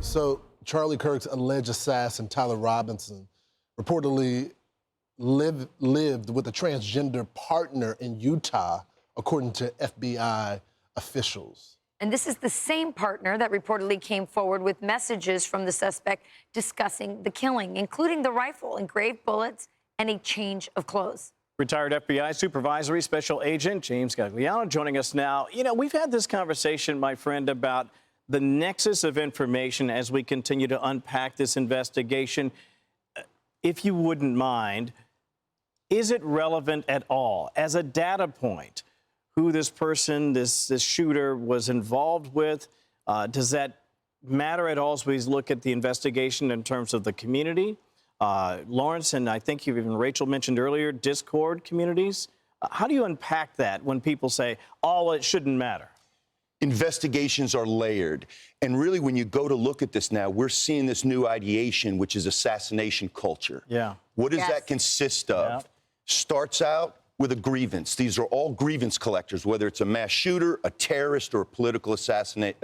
So Charlie Kirk's alleged assassin, Tyler Robinson, reportedly lived with a transgender partner in Utah, according to FBI officials. And this is the same partner that reportedly came forward with messages from the suspect discussing the killing, including the rifle, engraved bullets, and a change of clothes. Retired FBI supervisory special agent James Gagliano joining us now. You know, we've had this conversation, my friend, about the nexus of information as we continue to unpack this investigation. If you wouldn't mind, is it relevant at all as a data point who this person, this shooter was involved with? Does that matter at all as we look at the investigation in terms of the community? Lawrence, and I think even Rachel mentioned earlier, Discord communities. How do you unpack that when people say, oh, it shouldn't matter? Investigations are layered. And really, when you go to look at this now, we're seeing this new ideation, which is assassination culture. Yeah. What does that consist of? Yeah. Starts out with a grievance. These are all grievance collectors, whether it's a mass shooter, a terrorist, or a political assassin.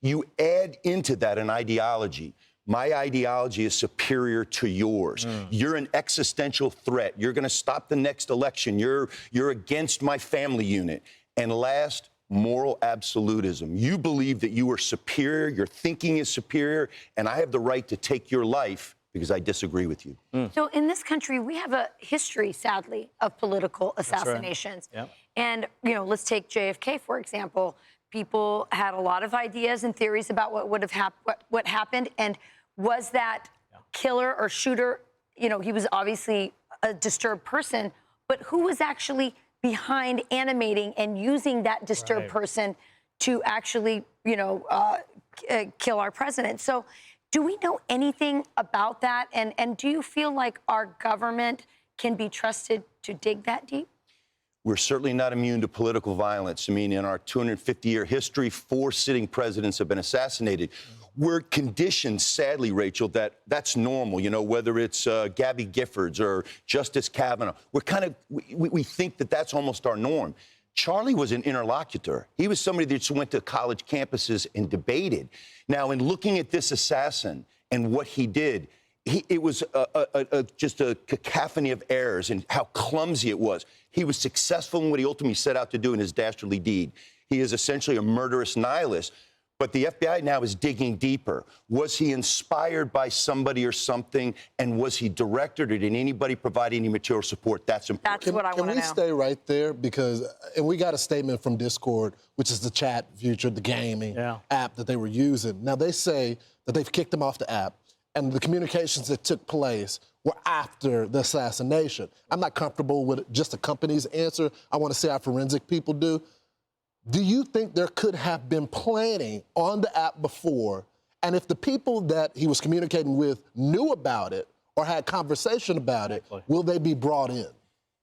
You add into that an ideology. My ideology is superior to yours. You're an existential threat. You're going to stop the next election. You're against my family unit. And last, moral absolutism. You believe that you are superior, your thinking is superior, and I have the right to take your life because I disagree with you. So in this country, we have a history, sadly, of political assassinations. Right. Yep. And, you know, let's take JFK, for example. People had a lot of ideas and theories about what would have what happened. And was that killer or shooter, you know, he was obviously a disturbed person, but who was actually behind animating and using that disturbed person to actually, you know, kill our president? So do we know anything about that? And do you feel like our government can be trusted to dig that deep? We're certainly not immune to political violence. I mean, in our 250-year history, 4 sitting presidents have been assassinated. We're conditioned, sadly, Rachel, that that's normal, you know, whether it's Gabby Giffords or Justice Kavanaugh. We think that that's almost our norm. Charlie was an interlocutor. He was somebody that just went to college campuses and debated. Now, in looking at this assassin and what he did, it was just a cacophony of errors and how clumsy it was. He was successful in what he ultimately set out to do in his dastardly deed. He is essentially a murderous nihilist. But the FBI now is digging deeper. Was he inspired by somebody or something? And was he directed, or did anybody provide any material support? That's important. That's what I want to know. Can we stay right there? Because, and we got a statement from Discord, which is the chat feature, the gaming app that they were using. Now, they say that they've kicked him off the app, and the communications that took place were after the assassination. I'm not comfortable with just the company's answer. I want to see how forensic people do. Do you think there could have been planning on the app before? And if the people that he was communicating with knew about it or had conversation about it, will they be brought in?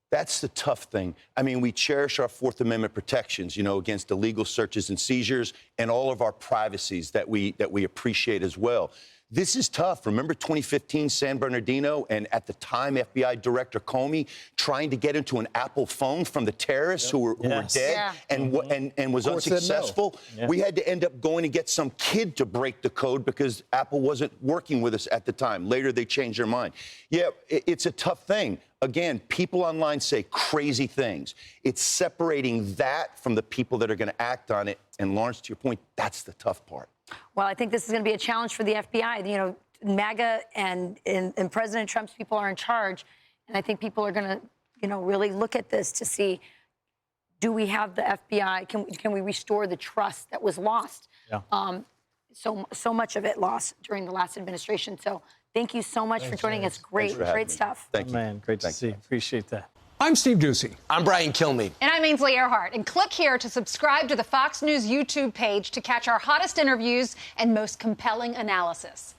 That's the tough thing. I mean, we cherish our Fourth Amendment protections, you know, against illegal searches and seizures and all of our privacies that we appreciate as well. This is tough. Remember 2015, San Bernardino, and at the time, FBI Director Comey trying to get into an Apple phone from the terrorists who were dead and was unsuccessful. No. We had to end up going to get some kid to break the code because Apple wasn't working with us at the time. Later, they changed their mind. Yeah, it's a tough thing. Again, people online say crazy things. It's separating that from the people that are going to act on it. And Lawrence, to your point, that's the tough part. Well, I think this is going to be a challenge for the FBI. You know, MAGA and President Trump's people are in charge. And I think people are going to, you know, really look at this to see, do we have the FBI? Can we restore the trust that was lost? Yeah. So much of it lost during the last administration. So thank you so much for joining us. Great stuff. Thank you. Man, great to see you. Appreciate that. I'm Steve Ducey. I'm Brian Kilmeade. And I'm Ainsley Earhart. And click here to subscribe to the Fox News YouTube page to catch our hottest interviews and most compelling analysis.